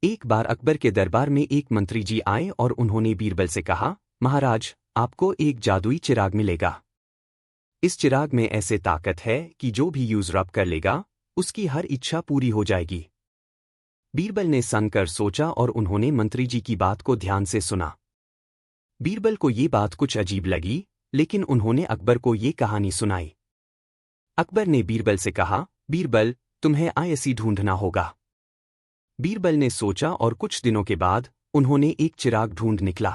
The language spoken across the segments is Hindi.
एक बार अकबर के दरबार में एक मंत्री जी आए और उन्होंने बीरबल से कहा, महाराज, आपको एक जादुई चिराग मिलेगा। इस चिराग में ऐसे ताकत है कि जो भी यूज रब कर लेगा उसकी हर इच्छा पूरी हो जाएगी। बीरबल ने सुनकर सोचा और उन्होंने मंत्री जी की बात को ध्यान से सुना। बीरबल को ये बात कुछ अजीब लगी, लेकिन उन्होंने अकबर को ये कहानी सुनाई। अकबर ने बीरबल से कहा, बीरबल, तुम्हें ऐसी ढूंढना होगा। बीरबल ने सोचा और कुछ दिनों के बाद उन्होंने एक चिराग ढूंढ निकला।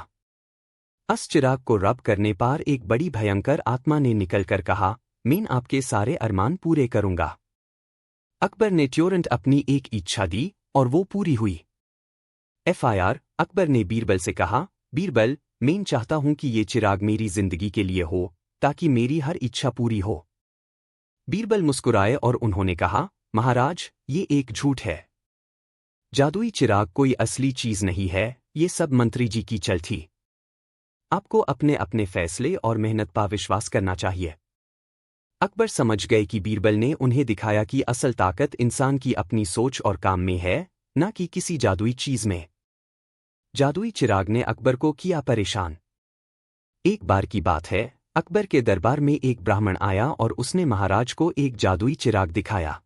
उस चिराग को रब करने पर एक बड़ी भयंकर आत्मा ने निकलकर कहा, मैं आपके सारे अरमान पूरे करूंगा। अकबर ने तुरंत अपनी एक इच्छा दी और वो पूरी हुई। FIR अकबर ने बीरबल से कहा, बीरबल, मैं चाहता हूं कि ये चिराग मेरी जिंदगी के लिए हो ताकि मेरी हर इच्छा पूरी हो। बीरबल मुस्कुराए और उन्होंने कहा, महाराज, ये एक झूठ है। जादुई चिराग कोई असली चीज नहीं है, ये सब मंत्री जी की चल थी। आपको अपने अपने फैसले और मेहनत पर विश्वास करना चाहिए। अकबर समझ गए कि बीरबल ने उन्हें दिखाया कि असल ताकत इंसान की अपनी सोच और काम में है, न कि किसी जादुई चीज में। जादुई चिराग ने अकबर को किया परेशान। एक बार की बात है, अकबर के दरबार में एक ब्राह्मण आया और उसने महाराज को एक जादुई चिराग दिखाया।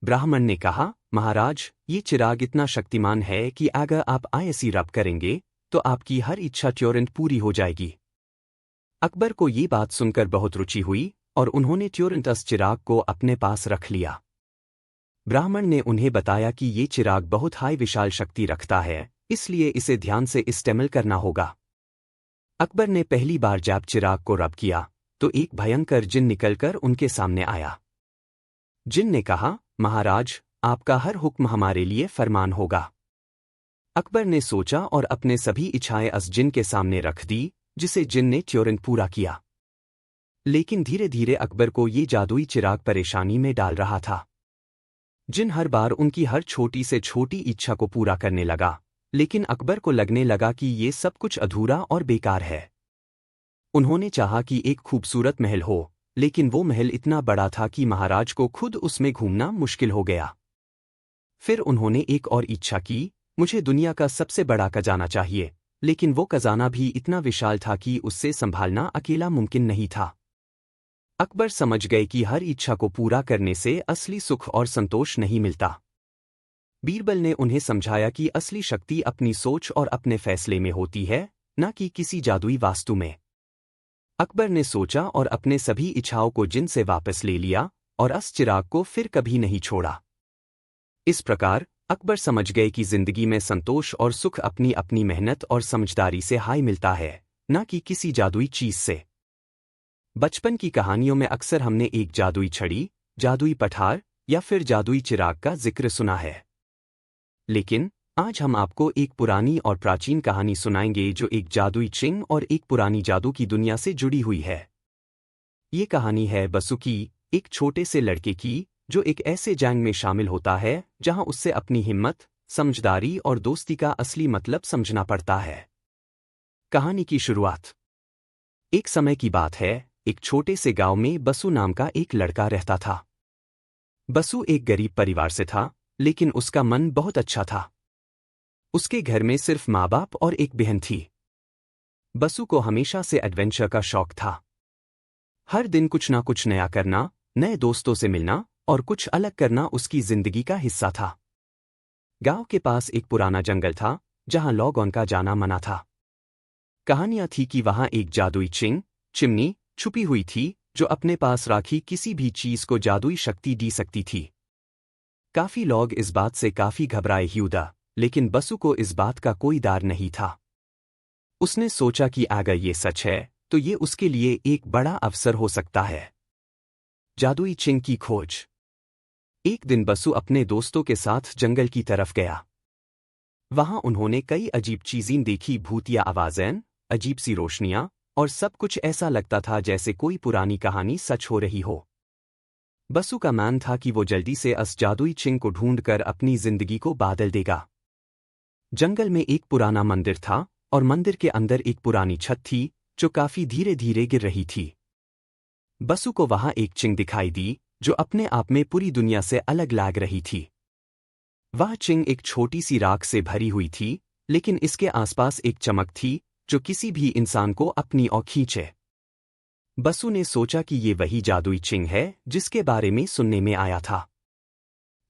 ब्राह्मण ने कहा, महाराज, ये चिराग इतना शक्तिमान है कि अगर आप ऐसी रब करेंगे तो आपकी हर इच्छा तुरंत पूरी हो जाएगी। अकबर को ये बात सुनकर बहुत रुचि हुई और उन्होंने तुरंत उस चिराग को अपने पास रख लिया। ब्राह्मण ने उन्हें बताया कि ये चिराग बहुत हाई विशाल शक्ति रखता है, इसलिए इसे ध्यान से इस्तेमाल करना होगा। अकबर ने पहली बार जब चिराग को रब किया तो एक भयंकर जिन निकलकर उनके सामने आया। जिन ने कहा, महाराज, आपका हर हुक्म हमारे लिए फरमान होगा। अकबर ने सोचा और अपने सभी इच्छाएं उस जिन के सामने रख दी, जिसे जिन ने तुरंत पूरा किया। लेकिन धीरे धीरे अकबर को ये जादुई चिराग परेशानी में डाल रहा था। जिन हर बार उनकी हर छोटी से छोटी इच्छा को पूरा करने लगा, लेकिन अकबर को लगने लगा कि ये सब कुछ अधूरा और बेकार है। उन्होंने चाहा कि एक खूबसूरत महल हो, लेकिन वो महल इतना बड़ा था कि महाराज को खुद उसमें घूमना मुश्किल हो गया। फिर उन्होंने एक और इच्छा की, मुझे दुनिया का सबसे बड़ा खजाना चाहिए, लेकिन वो खजाना भी इतना विशाल था कि उससे संभालना अकेला मुमकिन नहीं था। अकबर समझ गए कि हर इच्छा को पूरा करने से असली सुख और संतोष नहीं मिलता। बीरबल ने उन्हें समझाया कि असली शक्ति अपनी सोच और अपने फैसले में होती है, न कि किसी जादुई वास्तु में। अकबर ने सोचा और अपने सभी इच्छाओं को जिन से वापस ले लिया और उस चिराग को फिर कभी नहीं छोड़ा। इस प्रकार अकबर समझ गए कि जिंदगी में संतोष और सुख अपनी अपनी मेहनत और समझदारी से हाई मिलता है, न कि किसी जादुई चीज से। बचपन की कहानियों में अक्सर हमने एक जादुई छड़ी, जादुई पठार या फिर जादुई चिराग का जिक्र सुना है। लेकिन आज हम आपको एक पुरानी और प्राचीन कहानी सुनाएंगे जो एक जादुई चिंग और एक पुरानी जादू की दुनिया से जुड़ी हुई है। ये कहानी है बसु की, एक छोटे से लड़के की जो एक ऐसे जंग में शामिल होता है जहां उससे अपनी हिम्मत, समझदारी और दोस्ती का असली मतलब समझना पड़ता है। कहानी की शुरुआत। एक समय की बात है, एक छोटे से गांव में बसु नाम का एक लड़का रहता था। बसु एक गरीब परिवार से था, लेकिन उसका मन बहुत अच्छा था। उसके घर में सिर्फ माँ बाप और एक बहन थी। बसु को हमेशा से एडवेंचर का शौक था। हर दिन कुछ ना कुछ नया करना, नए दोस्तों से मिलना और कुछ अलग करना उसकी जिंदगी का हिस्सा था। गांव के पास एक पुराना जंगल था जहां लोगों का जाना मना था। कहानियां थी कि वहां एक जादुई चिमनी छुपी हुई थी जो अपने पास राखी किसी भी चीज को जादुई शक्ति दे सकती थी। काफी लोग इस बात से काफी घबराए हुआ, लेकिन बसु को इस बात का कोई डर नहीं था। उसने सोचा कि अगर ये सच है तो ये उसके लिए एक बड़ा अवसर हो सकता है। जादुई चिंग की खोज। एक दिन बसु अपने दोस्तों के साथ जंगल की तरफ गया। वहां उन्होंने कई अजीब चीजें देखी, भूतिया आवाजें, अजीब सी रोशनियां और सब कुछ ऐसा लगता था जैसे कोई पुरानी कहानी सच हो रही हो। बसु का मन था कि वो जल्दी से उस जादुई चिंग को ढूंढकर अपनी जिंदगी को बदल देगा। जंगल में एक पुराना मंदिर था और मंदिर के अंदर एक पुरानी छत थी जो काफी धीरे धीरे गिर रही थी। बसु को वहां एक चिंग दिखाई दी जो अपने आप में पूरी दुनिया से अलग लग रही थी। वह चिंग एक छोटी सी राख से भरी हुई थी, लेकिन इसके आसपास एक चमक थी जो किसी भी इंसान को अपनी ओर खींचे। बसु ने सोचा कि ये वही जादुई चिंग है जिसके बारे में सुनने में आया था।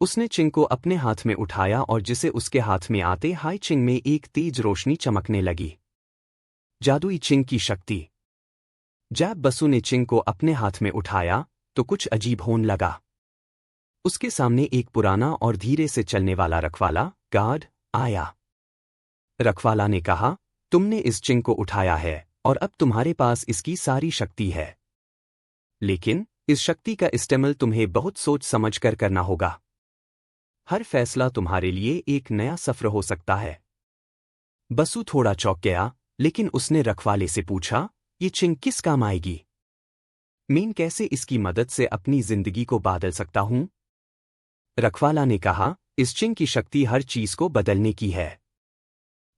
उसने चिंग को अपने हाथ में उठाया और जिसे उसके हाथ में आते हाई चिंग में एक तेज रोशनी चमकने लगी। जादुई चिंग की शक्ति। जब बसु ने चिंग को अपने हाथ में उठाया तो कुछ अजीब होने लगा। उसके सामने एक पुराना और धीरे से चलने वाला रखवाला गार्ड आया। रखवाला ने कहा, तुमने इस चिंग को उठाया है और अब तुम्हारे पास इसकी सारी शक्ति है, लेकिन इस शक्ति का इस्तेमाल तुम्हें बहुत सोच समझ कर करना होगा। हर फैसला तुम्हारे लिए एक नया सफर हो सकता है। बसु थोड़ा चौंक गया, लेकिन उसने रखवाले से पूछा, ये चिंग किस काम आएगी? मैं कैसे इसकी मदद से अपनी जिंदगी को बदल सकता हूं? रखवाला ने कहा, इस चिंग की शक्ति हर चीज को बदलने की है।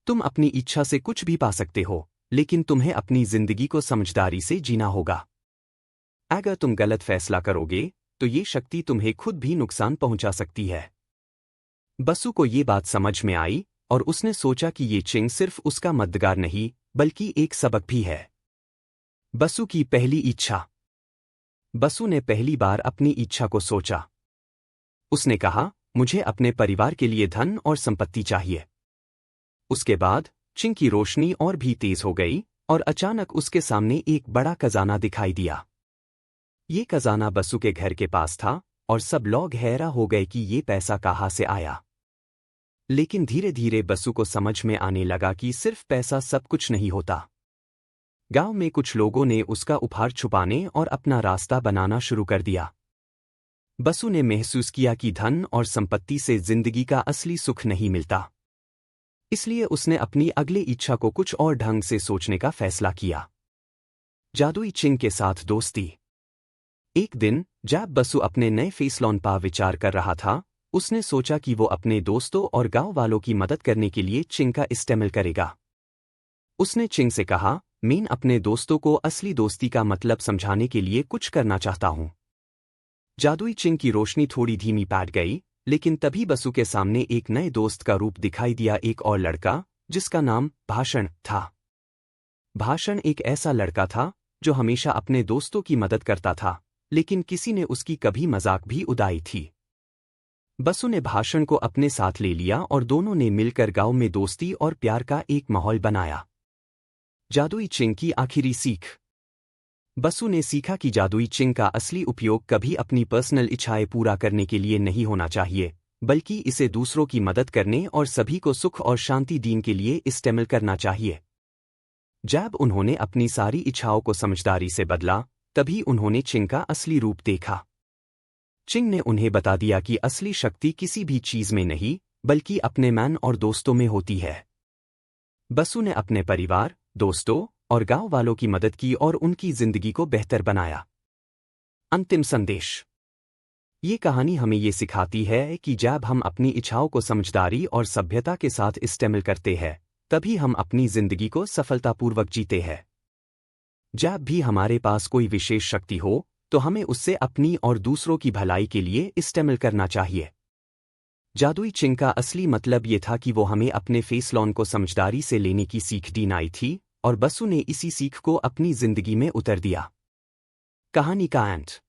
तुम अपनी इच्छा से कुछ भी पा सकते हो, लेकिन तुम्हें अपनी जिंदगी को समझदारी से जीना होगा। अगर तुम गलत फैसला करोगे तो ये शक्ति तुम्हें खुद भी नुकसान पहुंचा सकती है। बसु को ये बात समझ में आई और उसने सोचा कि ये चिंग सिर्फ उसका मददगार नहीं बल्कि एक सबक भी है। बसु की पहली इच्छा। बसु ने पहली बार अपनी इच्छा को सोचा। उसने कहा, मुझे अपने परिवार के लिए धन और संपत्ति चाहिए। उसके बाद चिंग की रोशनी और भी तेज हो गई और अचानक उसके सामने एक बड़ा खजाना दिखाई दिया। ये खजाना बसु के घर के पास था और सब लोग हैरान हो गए कि ये पैसा कहाँ से आया। लेकिन धीरे धीरे बसु को समझ में आने लगा कि सिर्फ पैसा सब कुछ नहीं होता। गांव में कुछ लोगों ने उसका उपहार छुपाने और अपना रास्ता बनाना शुरू कर दिया। बसु ने महसूस किया कि धन और संपत्ति से जिंदगी का असली सुख नहीं मिलता। इसलिए उसने अपनी अगली इच्छा को कुछ और ढंग से सोचने का फैसला किया। जादुई चिंग के साथ दोस्ती। एक दिन जब बसु अपने नए फैसलों पर विचार कर रहा था, उसने सोचा कि वो अपने दोस्तों और गांव वालों की मदद करने के लिए चिंग का इस्तेमाल करेगा। उसने चिंग से कहा, मैं अपने दोस्तों को असली दोस्ती का मतलब समझाने के लिए कुछ करना चाहता हूं। जादुई चिंग की रोशनी थोड़ी धीमी पड़ गई, लेकिन तभी बसु के सामने एक नए दोस्त का रूप दिखाई दिया, एक और लड़का जिसका नाम भाषण था। भाषण एक ऐसा लड़का था जो हमेशा अपने दोस्तों की मदद करता था, लेकिन किसी ने उसकी कभी मजाक भी उड़ाई थी। बसु ने भाषण को अपने साथ ले लिया और दोनों ने मिलकर गांव में दोस्ती और प्यार का एक माहौल बनाया। जादुई चिंग की आखिरी सीख। बसु ने सीखा कि जादुई चिंग का असली उपयोग कभी अपनी पर्सनल इच्छाएं पूरा करने के लिए नहीं होना चाहिए, बल्कि इसे दूसरों की मदद करने और सभी को सुख और शांति देने के लिए इस्तेमाल करना चाहिए। जब उन्होंने अपनी सारी इच्छाओं को समझदारी से बदला, तभी उन्होंने चिंग का असली रूप देखा। चिंग ने उन्हें बता दिया कि असली शक्ति किसी भी चीज में नहीं, बल्कि अपने मन और दोस्तों में होती है। बसु ने अपने परिवार, दोस्तों और गांव वालों की मदद की और उनकी जिंदगी को बेहतर बनाया। अंतिम संदेश। ये कहानी हमें ये सिखाती है कि जब हम अपनी इच्छाओं को समझदारी और सभ्यता के साथ इस्तेमाल करते हैं, तभी हम अपनी जिंदगी को सफलतापूर्वक जीते हैं। जब भी हमारे पास कोई विशेष शक्ति हो, तो हमें उससे अपनी और दूसरों की भलाई के लिए इस्तेमाल करना चाहिए। जादुई चिंग का असली मतलब ये था कि वो हमें अपने फैसलों को समझदारी से लेने की सीख दी थी, और बसु ने इसी सीख को अपनी जिंदगी में उतर दिया। कहानी का अंत।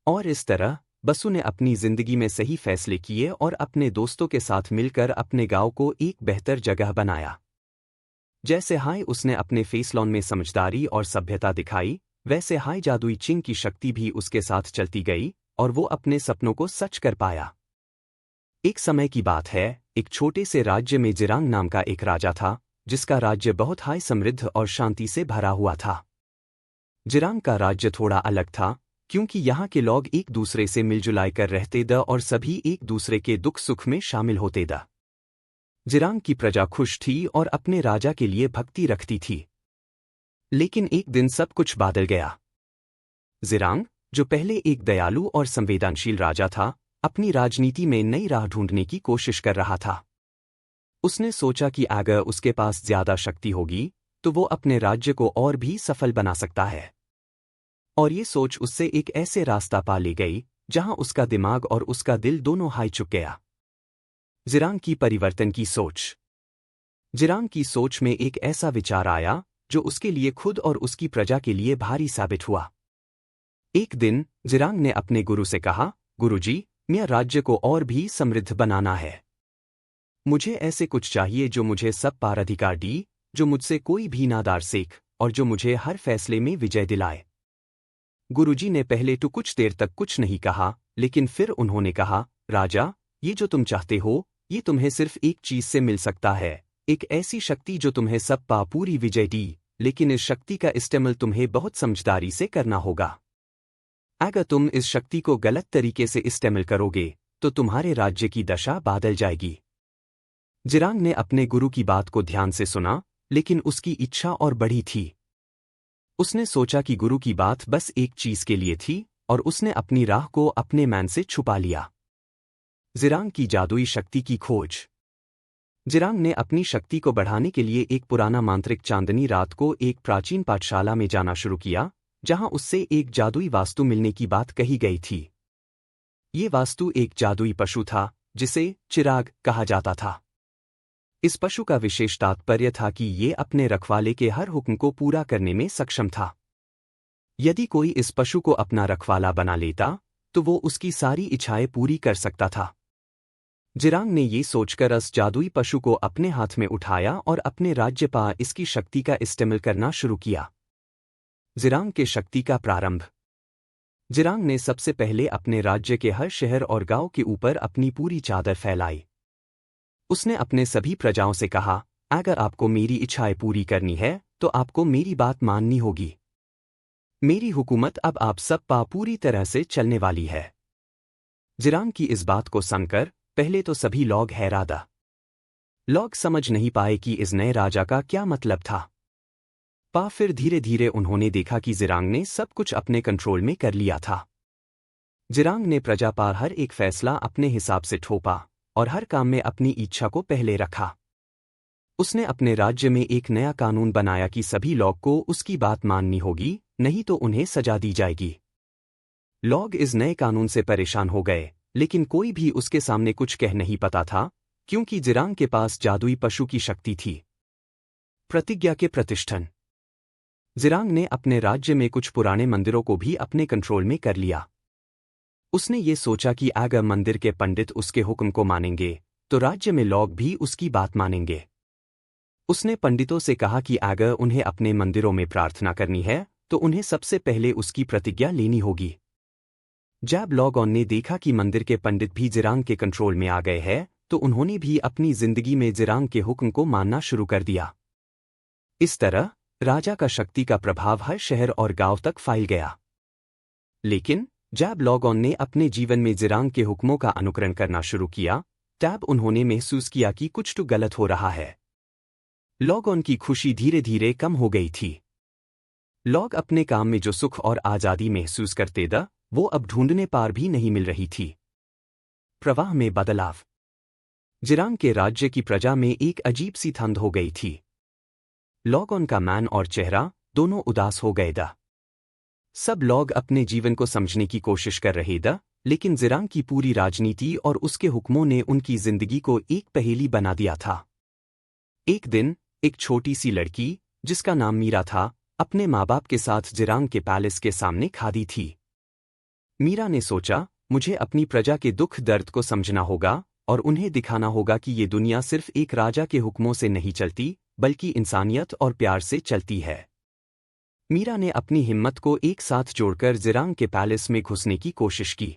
और इस तरह बसु ने अपनी जिंदगी में सही फैसले किए और अपने दोस्तों के साथ मिलकर अपने गांव को एक बेहतर जगह बनाया। जैसे हाय उसने अपने फैसलों में समझदारी और सभ्यता दिखाई, वैसे हाय जादुई चिंग की शक्ति भी उसके साथ चलती गई और वो अपने सपनों को सच कर पाया। एक समय की बात है, एक छोटे से राज्य में जिरांग नाम का एक राजा था, जिसका राज्य बहुत हाई समृद्ध और शांति से भरा हुआ था। जिरांग का राज्य थोड़ा अलग था, क्योंकि यहाँ के लोग एक दूसरे से मिलजुल कर रहते थे और सभी एक दूसरे के दुख सुख में शामिल होते थे। जिरांग की प्रजा खुश थी और अपने राजा के लिए भक्ति रखती थी। लेकिन एक दिन सब कुछ बदल गया। जिरांग, जो पहले एक दयालु और संवेदनशील राजा था, अपनी राजनीति में नई राह ढूंढने की कोशिश कर रहा था। उसने सोचा कि अगर उसके पास ज्यादा शक्ति होगी, तो वो अपने राज्य को और भी सफल बना सकता है। और ये सोच उससे एक ऐसे रास्ता पा ले गई, जहां उसका दिमाग और उसका दिल दोनों हाई चुक गया। जिरांग की परिवर्तन की सोच। जिरांग की सोच में एक ऐसा विचार आया जो उसके लिए खुद और उसकी प्रजा के लिए भारी साबित हुआ। एक दिन जिरांग ने अपने गुरु से कहा, गुरुजी, मेरा राज्य को और भी समृद्ध बनाना है। मुझे ऐसे कुछ चाहिए जो मुझे सब पार अधिकार दी, जो मुझसे कोई भी नादार सीख और जो मुझे हर फैसले में विजय दिलाए। गुरुजी ने पहले तो कुछ देर तक कुछ नहीं कहा, लेकिन फिर उन्होंने कहा, राजा, ये जो तुम चाहते हो, ये तुम्हें सिर्फ एक चीज से मिल सकता है, एक ऐसी शक्ति जो तुम्हें सब पा पूरी विजय दी, लेकिन इस शक्ति का इस्तेमाल तुम्हें बहुत समझदारी से करना होगा। अगर तुम इस शक्ति को गलत तरीके से इस्तेमाल करोगे, तो तुम्हारे राज्य की दशा बदल जाएगी। जिरांग ने अपने गुरु की बात को ध्यान से सुना, लेकिन उसकी इच्छा और बढ़ी थी। उसने सोचा कि गुरु की बात बस एक चीज के लिए थी, और उसने अपनी राह को अपने मन से छुपा लिया। जिरांग की जादुई शक्ति की खोज। जिरांग ने अपनी शक्ति को बढ़ाने के लिए एक पुराना मांत्रिक चांदनी रात को एक प्राचीन पाठशाला में जाना शुरू किया, जहां उससे एक जादुई वास्तु मिलने की बात कही गई थी। ये वास्तु एक जादुई पशु था, जिसे चिराग कहा जाता था। इस पशु का विशेष तात्पर्य था कि ये अपने रखवाले के हर हुक्म को पूरा करने में सक्षम था। यदि कोई इस पशु को अपना रखवाला बना लेता, तो वो उसकी सारी इच्छाएं पूरी कर सकता था। जिरांग ने ये सोचकर इस जादुई पशु को अपने हाथ में उठाया और अपने राज्य पर इसकी शक्ति का इस्तेमाल करना शुरू किया। जिरांग के शक्ति का प्रारंभ। जिरांग ने सबसे पहले अपने राज्य के हर शहर और गांव के ऊपर अपनी पूरी चादर फैलाई। उसने अपने सभी प्रजाओं से कहा, अगर आपको मेरी इच्छाएं पूरी करनी है, तो आपको मेरी बात माननी होगी। मेरी हुकूमत अब आप सब पर पूरी तरह से चलने वाली है। जिरांग की इस बात को सुनकर पहले तो सभी लोग हैरान। लोग समझ नहीं पाए कि इस नए राजा का क्या मतलब था। फिर धीरे धीरे उन्होंने देखा कि जिरांग ने सब कुछ अपने कंट्रोल में कर लिया था। जिरांग ने प्रजा पर हर एक फैसला अपने हिसाब से ठोपा और हर काम में अपनी इच्छा को पहले रखा। उसने अपने राज्य में एक नया कानून बनाया कि सभी लोग को उसकी बात माननी होगी, नहीं तो उन्हें सजा दी जाएगी। लोग इस नए कानून से परेशान हो गए, लेकिन कोई भी उसके सामने कुछ कह नहीं पाता था, क्योंकि जिरांग के पास जादुई पशु की शक्ति थी। प्रतिज्ञा के प्रतिष्ठान। जिरांग ने अपने राज्य में कुछ पुराने मंदिरों को भी अपने कंट्रोल में कर लिया। उसने ये सोचा कि अगर मंदिर के पंडित उसके हुक्म को मानेंगे, तो राज्य में लोग भी उसकी बात मानेंगे। उसने पंडितों से कहा कि अगर उन्हें अपने मंदिरों में प्रार्थना करनी है, तो उन्हें सबसे पहले उसकी प्रतिज्ञा लेनी होगी। जब लोगों ने देखा कि मंदिर के पंडित भी जिरांग के कंट्रोल में आ गए हैं, तो उन्होंने भी अपनी जिंदगी में जिरांग के हुक्म को मानना शुरू कर दिया। इस तरह राजा का शक्ति का प्रभाव हर शहर और गांव तक फैल गया। लेकिन जब लोगों ने अपने जीवन में जिरांग के हुक्मों का अनुकरण करना शुरू किया, तब उन्होंने महसूस किया कि कुछ तो गलत हो रहा है। लोगों की खुशी धीरे धीरे कम हो गई थी। लोग अपने काम में जो सुख और आज़ादी महसूस करते थे, वो अब ढूंढने पार भी नहीं मिल रही थी। प्रवाह में बदलाव। जिरांग के राज्य की प्रजा में एक अजीब सी ठंड हो गई थी। लोगों का मन और चेहरा दोनों उदास हो गए थे। सब लोग अपने जीवन को समझने की कोशिश कर रहे थे, लेकिन जिरांग की पूरी राजनीति और उसके हुक्मों ने उनकी जिंदगी को एक पहेली बना दिया था। एक दिन एक छोटी सी लड़की, जिसका नाम मीरा था, अपने माँ बाप के साथ जिरांग के पैलेस के सामने खड़ी थी। मीरा ने सोचा, मुझे अपनी प्रजा के दुख दर्द को समझना होगा और उन्हें दिखाना होगा कि ये दुनिया सिर्फ एक राजा के हुक्मों से नहीं चलती, बल्कि इंसानियत और प्यार से चलती है। मीरा ने अपनी हिम्मत को एक साथ जोड़कर जिरांग के पैलेस में घुसने की कोशिश की।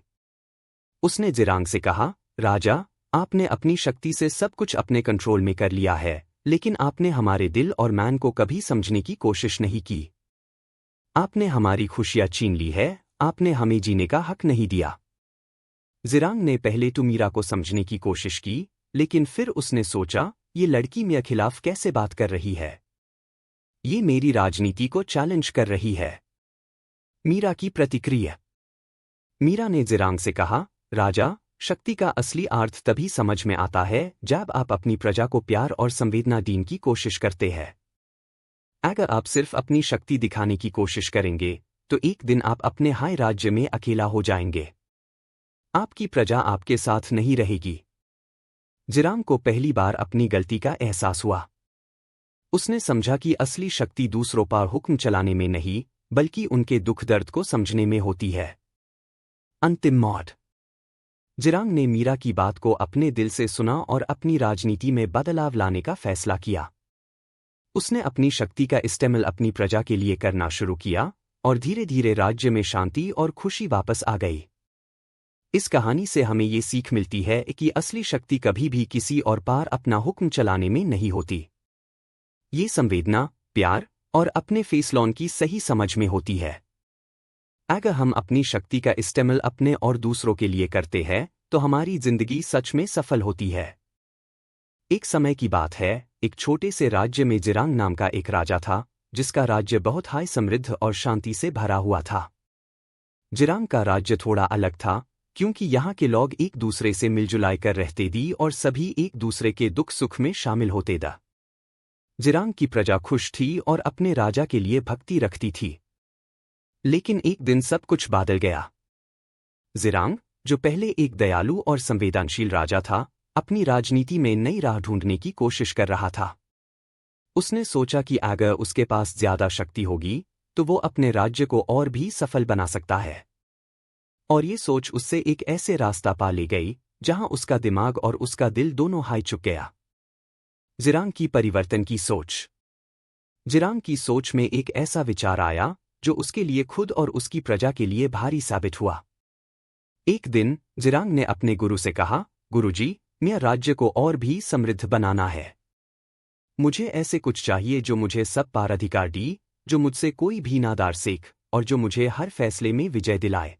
उसने जिरांग से कहा, राजा, आपने अपनी शक्ति से सब कुछ अपने कंट्रोल में कर लिया है, लेकिन आपने हमारे दिल और मन को कभी समझने की कोशिश नहीं की। आपने हमारी खुशियां छीन ली है, आपने हमें जीने का हक नहीं दिया। जिरांग ने पहले तो मीरा को समझने की कोशिश की, लेकिन फिर उसने सोचा, ये लड़की मेरे खिलाफ कैसे बात कर रही है? ये मेरी राजनीति को चैलेंज कर रही है। मीरा की प्रतिक्रिया। मीरा ने जिरांग से कहा, राजा, शक्ति का असली अर्थ तभी समझ में आता है जब आप अपनी प्रजा को प्यार और संवेदना देने की कोशिश करते हैं। अगर आप सिर्फ अपनी शक्ति दिखाने की कोशिश करेंगे, तो एक दिन आप अपने हाय राज्य में अकेला हो जाएंगे। आपकी प्रजा आपके साथ नहीं रहेगी। जिरांग को पहली बार अपनी गलती का एहसास हुआ। उसने समझा कि असली शक्ति दूसरों पर हुक्म चलाने में नहीं, बल्कि उनके दुख दर्द को समझने में होती है। अंतिम मौत। जिरांग ने मीरा की बात को अपने दिल से सुना और अपनी राजनीति में बदलाव लाने का फैसला किया। उसने अपनी शक्ति का इस्तेमाल अपनी प्रजा के लिए करना शुरू किया और धीरे धीरे राज्य में शांति और खुशी वापस आ गई। इस कहानी से हमें ये सीख मिलती है कि असली शक्ति कभी भी किसी और पार अपना हुक्म चलाने में नहीं होती। ये संवेदना, प्यार और अपने फैसलों की सही समझ में होती है। अगर हम अपनी शक्ति का इस्तेमाल अपने और दूसरों के लिए करते हैं तो हमारी जिंदगी सच में सफल होती है। एक समय की बात है, एक छोटे से राज्य में जिरांग नाम का एक राजा था, जिसका राज्य बहुत हाई समृद्ध और शांति से भरा हुआ था। जिरांग का राज्य थोड़ा अलग था, क्योंकि यहाँ के लोग एक दूसरे से मिलजुल कर रहते थे और सभी एक दूसरे के दुख सुख में शामिल होते थे। जिरांग की प्रजा खुश थी और अपने राजा के लिए भक्ति रखती थी। लेकिन एक दिन सब कुछ बदल गया। जिरांग, जो पहले एक दयालु और संवेदनशील राजा था, अपनी राजनीति में नई राह ढूंढने की कोशिश कर रहा था। उसने सोचा कि अगर उसके पास ज्यादा शक्ति होगी तो वो अपने राज्य को और भी सफल बना सकता है। और ये सोच उससे एक ऐसे रास्ता पा ले गई जहां उसका दिमाग और उसका दिल दोनों हाई चुक गया। जिरांग की परिवर्तन की सोच। जिरांग की सोच में एक ऐसा विचार आया जो उसके लिए खुद और उसकी प्रजा के लिए भारी साबित हुआ। एक दिन जिरांग ने अपने गुरु से कहा, गुरुजी, मेरा राज्य को और भी समृद्ध बनाना है। मुझे ऐसे कुछ चाहिए जो मुझे सब पार अधिकार दी, जो मुझसे कोई भी नादार सीख और जो मुझे हर फैसले में विजय दिलाए।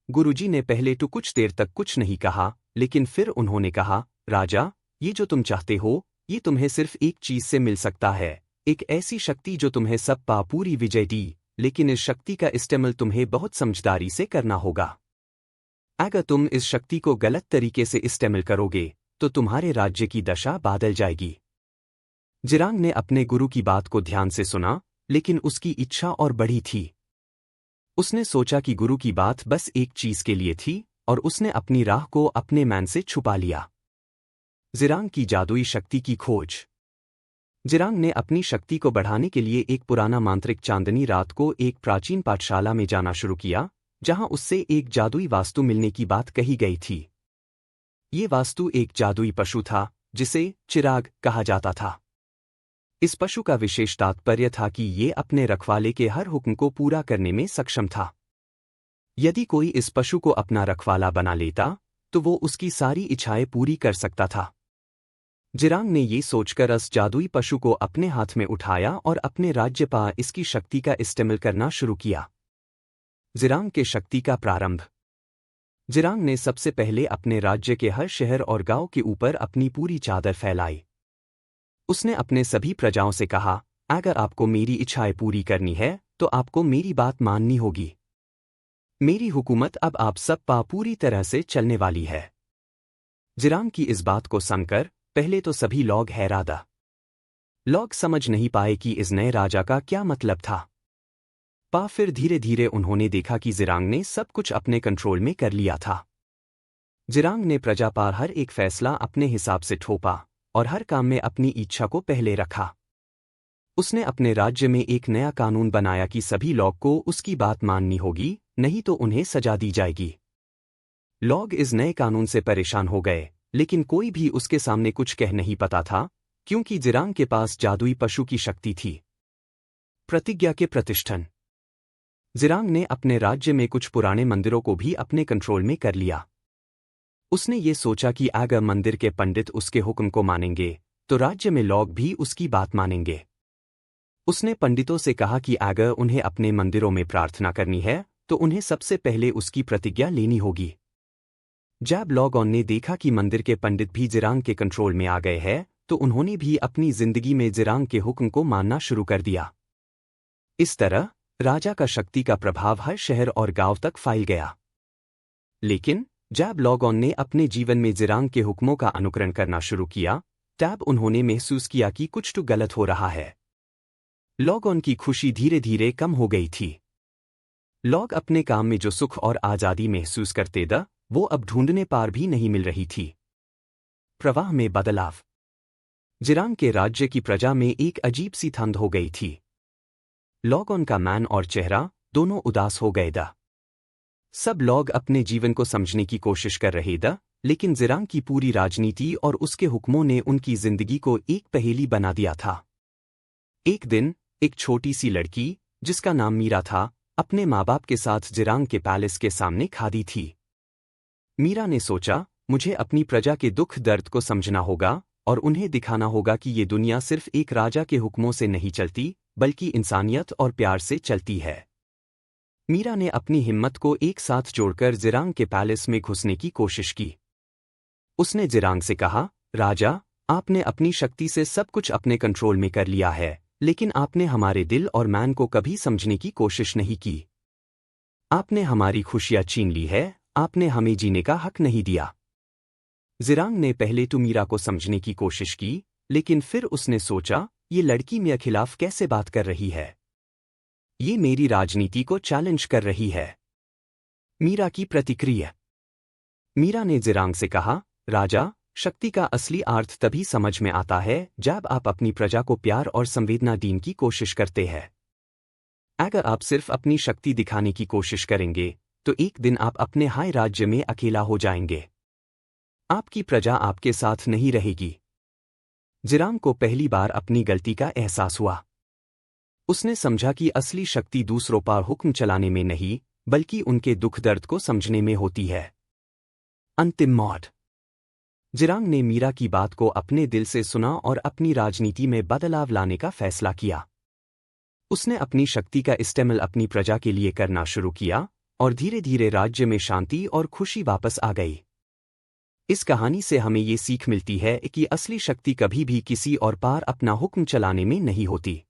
गुरुजी ने पहले तो कुछ देर तक कुछ नहीं कहा, लेकिन फिर उन्होंने कहा, राजा, ये जो तुम चाहते हो, ये तुम्हें सिर्फ एक चीज से मिल सकता है, एक ऐसी शक्ति जो तुम्हें सब पा पूरी विजय दी, लेकिन इस शक्ति का इस्तेमाल तुम्हें बहुत समझदारी से करना होगा। अगर तुम इस शक्ति को गलत तरीके से इस्तेमाल करोगे तो तुम्हारे राज्य की दशा बदल जाएगी। जिरांग ने अपने गुरु की बात को ध्यान से सुना, लेकिन उसकी इच्छा और बढ़ी थी। उसने सोचा कि गुरु की बात बस एक चीज के लिए थी और उसने अपनी राह को अपने मन से छुपा लिया। जिरांग की जादुई शक्ति की खोज। जिरांग ने अपनी शक्ति को बढ़ाने के लिए एक पुराना मांत्रिक चांदनी रात को एक प्राचीन पाठशाला में जाना शुरू किया, जहां उससे एक जादुई वास्तु मिलने की बात कही गई थी। ये वास्तु एक जादुई पशु था जिसे चिराग कहा जाता था। इस पशु का विशेष तात्पर्य था कि ये अपने रखवाले के हर हुक्म को पूरा करने में सक्षम था। यदि कोई इस पशु को अपना रखवाला बना लेता तो वो उसकी सारी इच्छाएं पूरी कर सकता था। जिरांग ने ये सोचकर इस जादुई पशु को अपने हाथ में उठाया और अपने राज्य पर इसकी शक्ति का इस्तेमाल करना शुरू किया। जिरांग के शक्ति का प्रारंभ। जिरांग ने सबसे पहले अपने राज्य के हर शहर और गांव के ऊपर अपनी पूरी चादर फैलाई। उसने अपने सभी प्रजाओं से कहा, अगर आपको मेरी इच्छाएं पूरी करनी है तो आपको मेरी बात माननी होगी। मेरी हुकूमत अब आप सब पर पूरी तरह से चलने वाली है। जिरांग की इस बात को सुनकर पहले तो सभी लोग हैरान थे। लोग समझ नहीं पाए कि इस नए राजा का क्या मतलब था। फिर धीरे धीरे उन्होंने देखा कि जिरांग ने सब कुछ अपने कंट्रोल में कर लिया था। जिरांग ने प्रजा पर हर एक फैसला अपने हिसाब से ठोपा और हर काम में अपनी इच्छा को पहले रखा। उसने अपने राज्य में एक नया कानून बनाया कि सभी लोग को उसकी बात माननी होगी, नहीं तो उन्हें सजा दी जाएगी। लोग इस नए कानून से परेशान हो गए, लेकिन कोई भी उसके सामने कुछ कह नहीं पाता था, क्योंकि जिरांग के पास जादुई पशु की शक्ति थी। प्रतिज्ञा के प्रतिष्ठान। जिरांग ने अपने राज्य में कुछ पुराने मंदिरों को भी अपने कंट्रोल में कर लिया। उसने ये सोचा कि अगर मंदिर के पंडित उसके हुक्म को मानेंगे तो राज्य में लोग भी उसकी बात मानेंगे। उसने पंडितों से कहा कि अगर उन्हें अपने मंदिरों में प्रार्थना करनी है तो उन्हें सबसे पहले उसकी प्रतिज्ञा लेनी होगी। जब लोगों ने देखा कि मंदिर के पंडित भी जिरांग के कंट्रोल में आ गए हैं तो उन्होंने भी अपनी जिंदगी में जिरांग के हुक्म को मानना शुरू कर दिया। इस तरह राजा का शक्ति का प्रभाव हर शहर और गांव तक फैल गया। लेकिन जब लोगों ने अपने जीवन में जिरांग के हुक्मों का अनुकरण करना शुरू किया, तब उन्होंने महसूस किया कि कुछ तो गलत हो रहा है। लोगों की खुशी धीरे धीरे कम हो गई थी। लोग अपने काम में जो सुख और आज़ादी महसूस करते थे, वो अब ढूंढने पर भी नहीं मिल रही थी। प्रवाह में बदलाव। जिरांग के राज्य की प्रजा में एक अजीब सी ठंड हो गई थी। लोगों का मन और चेहरा दोनों उदास हो गए दा। सब लोग अपने जीवन को समझने की कोशिश कर रहे दा, लेकिन जिरांग की पूरी राजनीति और उसके हुक्मों ने उनकी जिंदगी को एक पहेली बना दिया था। एक दिन एक छोटी सी लड़की, जिसका नाम मीरा था, अपने माँ बाप के साथ जिरांग के पैलेस के सामने खड़ी थी। मीरा ने सोचा, मुझे अपनी प्रजा के दुख दर्द को समझना होगा और उन्हें दिखाना होगा कि ये दुनिया सिर्फ एक राजा के हुक्मों से नहीं चलती, बल्कि इंसानियत और प्यार से चलती है। मीरा ने अपनी हिम्मत को एक साथ जोड़कर जिरांग के पैलेस में घुसने की कोशिश की। उसने जिरांग से कहा, राजा, आपने अपनी शक्ति से सब कुछ अपने कंट्रोल में कर लिया है, लेकिन आपने हमारे दिल और मन को कभी समझने की कोशिश नहीं की। आपने हमारी खुशियां छीन ली है, आपने हमें जीने का हक नहीं दिया। जिरांग ने पहले तो मीरा को समझने की कोशिश की, लेकिन फिर उसने सोचा, ये लड़की मेरे खिलाफ कैसे बात कर रही है? ये मेरी राजनीति को चैलेंज कर रही है। मीरा की प्रतिक्रिया। मीरा ने जिरांग से कहा, राजा, शक्ति का असली अर्थ तभी समझ में आता है जब आप अपनी प्रजा को प्यार और संवेदना देने की कोशिश करते हैं। अगर आप सिर्फ अपनी शक्ति दिखाने की कोशिश करेंगे, तो एक दिन आप अपने हाय राज्य में अकेला हो जाएंगे। आपकी प्रजा आपके साथ नहीं रहेगी। जिरांग को पहली बार अपनी गलती का एहसास हुआ। उसने समझा कि असली शक्ति दूसरों पर हुक्म चलाने में नहीं, बल्कि उनके दुख दर्द को समझने में होती है। अंतिम मोड़। जिरांग ने मीरा की बात को अपने दिल से सुना और अपनी राजनीति में बदलाव लाने का फैसला किया। उसने अपनी शक्ति का इस्तेमाल अपनी प्रजा के लिए करना शुरू किया और धीरे धीरे राज्य में शांति और खुशी वापस आ गई। इस कहानी से हमें ये सीख मिलती है कि असली शक्ति कभी भी किसी और पार अपना हुक्म चलाने में नहीं होती।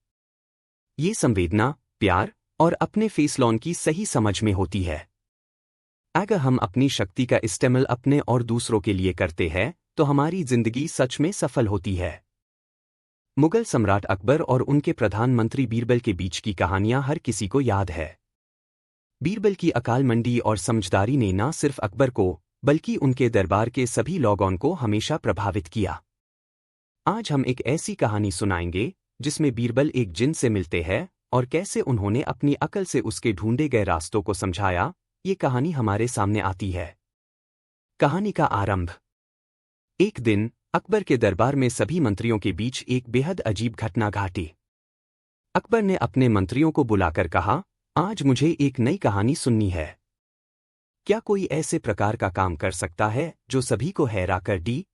ये संवेदना, प्यार और अपने फैसलों की सही समझ में होती है। अगर हम अपनी शक्ति का इस्तेमाल अपने और दूसरों के लिए करते हैं, तो हमारी जिंदगी सच में सफल होती है। मुगल सम्राट अकबर और उनके प्रधानमंत्री बीरबल के बीच की कहानियां हर किसी को याद है। बीरबल की अकालमंदी और समझदारी ने न सिर्फ अकबर को, बल्कि उनके दरबार के सभी लोगों को हमेशा प्रभावित किया। आज हम एक ऐसी कहानी सुनाएंगे जिसमें बीरबल एक जिन से मिलते हैं और कैसे उन्होंने अपनी अकल से उसके ढूंढे गए रास्तों को समझाया। ये कहानी हमारे सामने आती है। कहानी का आरंभ। एक दिन अकबर के दरबार में सभी मंत्रियों के बीच एक बेहद अजीब घटना घटी। अकबर ने अपने मंत्रियों को बुलाकर कहा, आज मुझे एक नई कहानी सुननी है। क्या कोई ऐसे प्रकार का काम कर सकता है जो सभी को हैरान कर दी?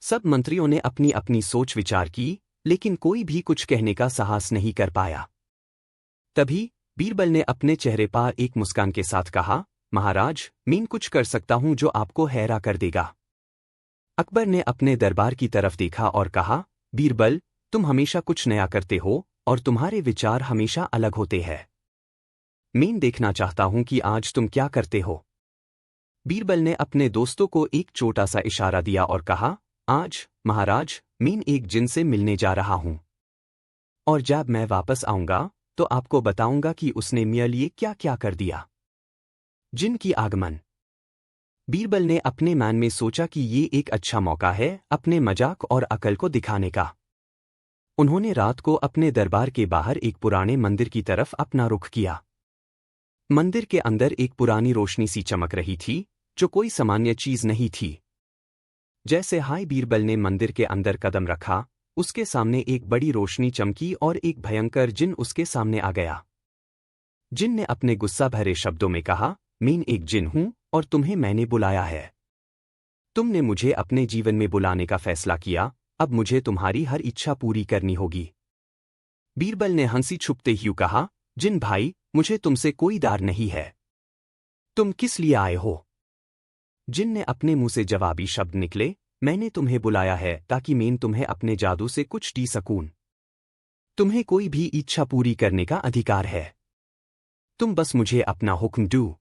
सब मंत्रियों ने अपनी अपनी सोच विचार की, लेकिन कोई भी कुछ कहने का साहस नहीं कर पाया। तभी बीरबल ने अपने चेहरे पर एक मुस्कान के साथ कहा, महाराज, मैं कुछ कर सकता हूं जो आपको हैरान कर देगा। अकबर ने अपने दरबार की तरफ देखा और कहा, बीरबल, तुम हमेशा कुछ नया करते हो और तुम्हारे विचार हमेशा अलग होते हैं। मैं देखना चाहता हूं कि आज तुम क्या करते हो। बीरबल ने अपने दोस्तों को एक छोटा सा इशारा दिया और कहा, आज, महाराज, मैं एक जिन से मिलने जा रहा हूं। और जब मैं वापस आऊंगा तो आपको बताऊंगा कि उसने मेरे लिए क्या क्या कर दिया। जिन की आगमन। बीरबल ने अपने मन में सोचा कि ये एक अच्छा मौका है अपने मजाक और अकल को दिखाने का। उन्होंने रात को अपने दरबार के बाहर एक पुराने मंदिर की तरफ अपना रुख किया। मंदिर के अंदर एक पुरानी रोशनी सी चमक रही थी, जो कोई सामान्य चीज नहीं थी। जैसे हाय बीरबल ने मंदिर के अंदर कदम रखा, उसके सामने एक बड़ी रोशनी चमकी और एक भयंकर जिन उसके सामने आ गया। जिन ने अपने गुस्सा भरे शब्दों में कहा, मैं एक जिन हूं और तुम्हें मैंने बुलाया है। तुमने मुझे अपने जीवन में बुलाने का फैसला किया, अब मुझे तुम्हारी हर इच्छा पूरी करनी होगी। बीरबल ने हंसी छुपते ही कहा, जिन भाई, मुझे तुमसे कोई डर नहीं है। तुम किस लिए आए हो? जिन ने अपने मुंह से जवाबी शब्द निकले, मैंने तुम्हें बुलाया है ताकि मैं तुम्हें अपने जादू से कुछ दी सकूं। तुम्हें कोई भी इच्छा पूरी करने का अधिकार है। तुम बस मुझे अपना हुक्म दो।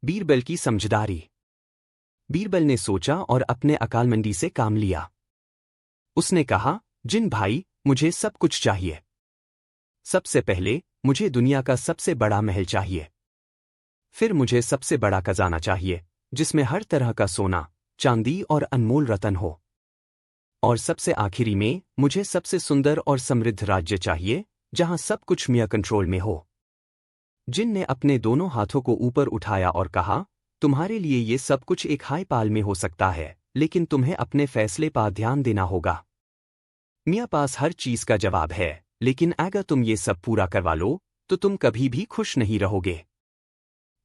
बीरबल की समझदारी। बीरबल ने सोचा और अपने अकालमंदी से काम लिया। उसने कहा, जिन भाई, मुझे सब कुछ चाहिए। सबसे पहले मुझे दुनिया का सबसे बड़ा महल चाहिए। फिर मुझे सबसे बड़ा खजाना चाहिए, जिसमें हर तरह का सोना, चांदी और अनमोल रतन हो। और सबसे आखिरी में, मुझे सबसे सुंदर और समृद्ध राज्य चाहिए, जहां सब कुछ मेरे कंट्रोल में हो। जिन ने अपने दोनों हाथों को ऊपर उठाया और कहा, तुम्हारे लिए ये सब कुछ एक हाई पाल में हो सकता है, लेकिन तुम्हें अपने फैसले पर ध्यान देना होगा। मेरे पास हर चीज का जवाब है, लेकिन अगर तुम ये सब पूरा करवा लो, तो तुम कभी भी खुश नहीं रहोगे।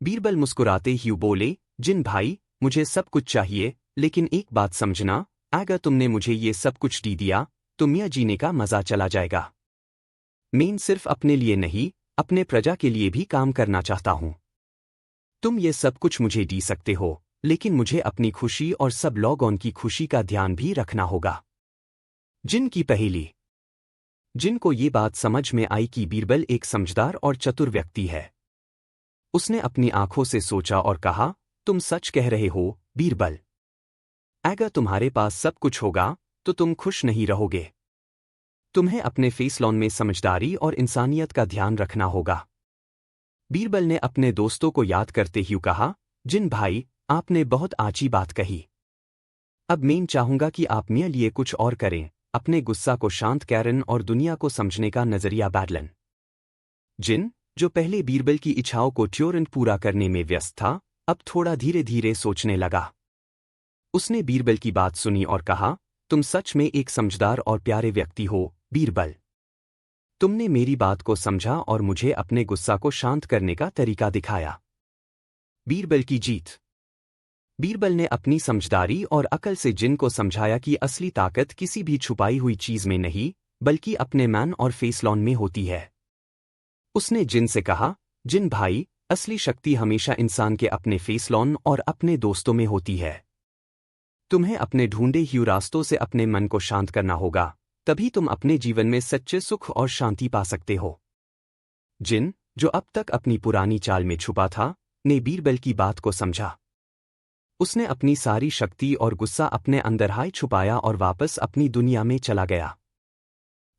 बीरबल मुस्कुराते ही बोले, जिन भाई, मुझे सब कुछ चाहिए, लेकिन एक बात समझना, अगर तुमने मुझे ये सब कुछ दे दिया, तो मैं जीने का मजा चला जाएगा। मैं सिर्फ अपने लिए नहीं, अपने प्रजा के लिए भी काम करना चाहता हूं। तुम ये सब कुछ मुझे दे सकते हो, लेकिन मुझे अपनी खुशी और सब लोगों की खुशी का ध्यान भी रखना होगा। जिन की पहेली। जिनको ये बात समझ में आई कि बीरबल एक समझदार और चतुर व्यक्ति है, उसने अपनी आंखों से सोचा और कहा, तुम सच कह रहे हो, बीरबल। अगर तुम्हारे पास सब कुछ होगा, तो तुम खुश नहीं रहोगे। तुम्हें अपने फैसलों में समझदारी और इंसानियत का ध्यान रखना होगा। बीरबल ने अपने दोस्तों को याद करते हुए कहा, जिन भाई, आपने बहुत अच्छी बात कही। अब मैं चाहूंगा कि आप मेरे लिए कुछ और करें, अपने गुस्सा को शांत करें और दुनिया को समझने का नजरिया बदलें। जिन, जो पहले बीरबल की इच्छाओं को तुरंत पूरा करने में व्यस्त था, अब थोड़ा धीरे धीरे सोचने लगा। उसने बीरबल की बात सुनी और कहा, तुम सच में एक समझदार और प्यारे व्यक्ति हो, बीरबल। तुमने मेरी बात को समझा और मुझे अपने गुस्सा को शांत करने का तरीका दिखाया। बीरबल की जीत। बीरबल ने अपनी समझदारी और अकल से जिन को समझाया कि असली ताकत किसी भी छुपाई हुई चीज में नहीं, बल्कि अपने मन और फैसलों में होती है। उसने जिन से कहा, जिन भाई, असली शक्ति हमेशा इंसान के अपने फैसलों और अपने दोस्तों में होती है। तुम्हें अपने ढूंढे हुए रास्तों से अपने मन को शांत करना होगा, तभी तुम अपने जीवन में सच्चे सुख और शांति पा सकते हो। जिन, जो अब तक अपनी पुरानी चाल में छुपा था, ने बीरबल की बात को समझा। उसने अपनी सारी शक्ति और गुस्सा अपने अंदर हाय छुपाया और वापस अपनी दुनिया में चला गया।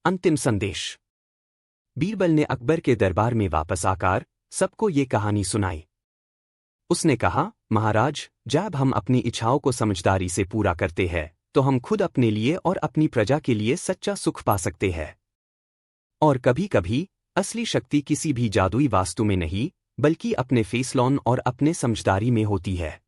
अंतिम संदेश। बीरबल ने अकबर के दरबार में वापस आकर सबको ये कहानी सुनाई। उसने कहा, महाराज, जब हम अपनी इच्छाओं को समझदारी से पूरा करते हैं, तो हम खुद अपने लिए और अपनी प्रजा के लिए सच्चा सुख पा सकते हैं। और कभी-कभी असली शक्ति किसी भी जादुई वास्तु में नहीं, बल्कि अपने फैसलों और अपने समझदारी में होती है।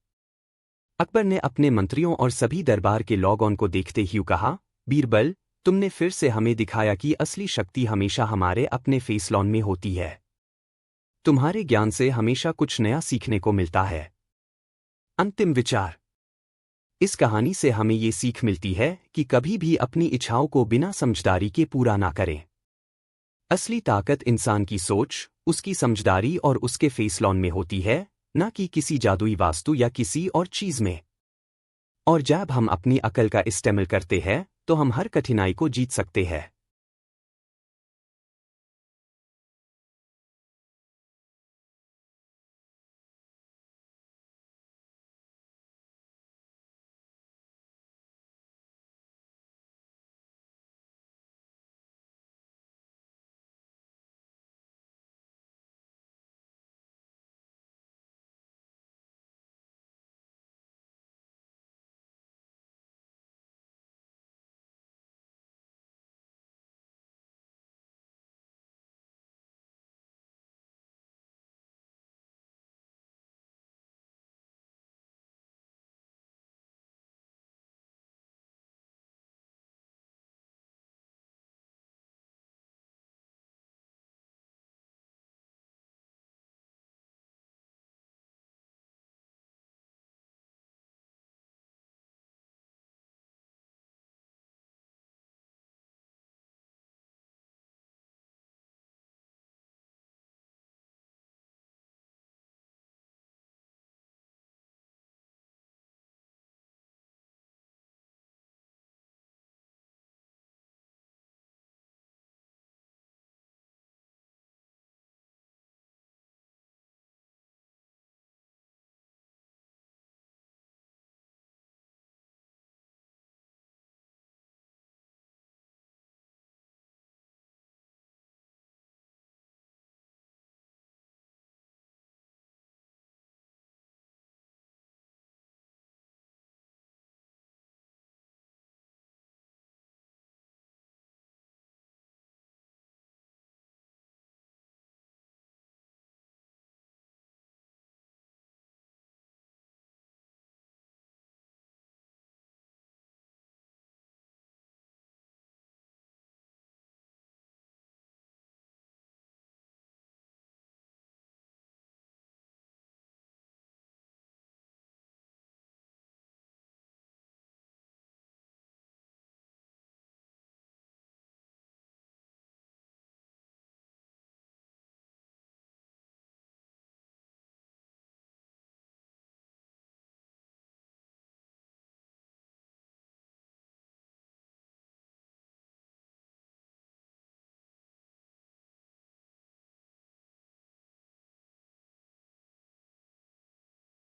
अकबर ने अपने मंत्रियों और सभी दरबार के लोगों को देखते हुए कहा, बीरबल, तुमने फिर से हमें दिखाया कि असली शक्ति हमेशा हमारे अपने फैसलों में होती है। तुम्हारे ज्ञान से हमेशा कुछ नया सीखने को मिलता है। अंतिम विचार। इस कहानी से हमें ये सीख मिलती है कि कभी भी अपनी इच्छाओं को बिना समझदारी के पूरा ना करें। असली ताकत इंसान की सोच, उसकी समझदारी और उसके फैसलों में होती है, न कि किसी जादुई वास्तु या किसी और चीज में। और जब हम अपनी अकल का इस्तेमाल करते हैं, तो हम हर कठिनाई को जीत सकते हैं।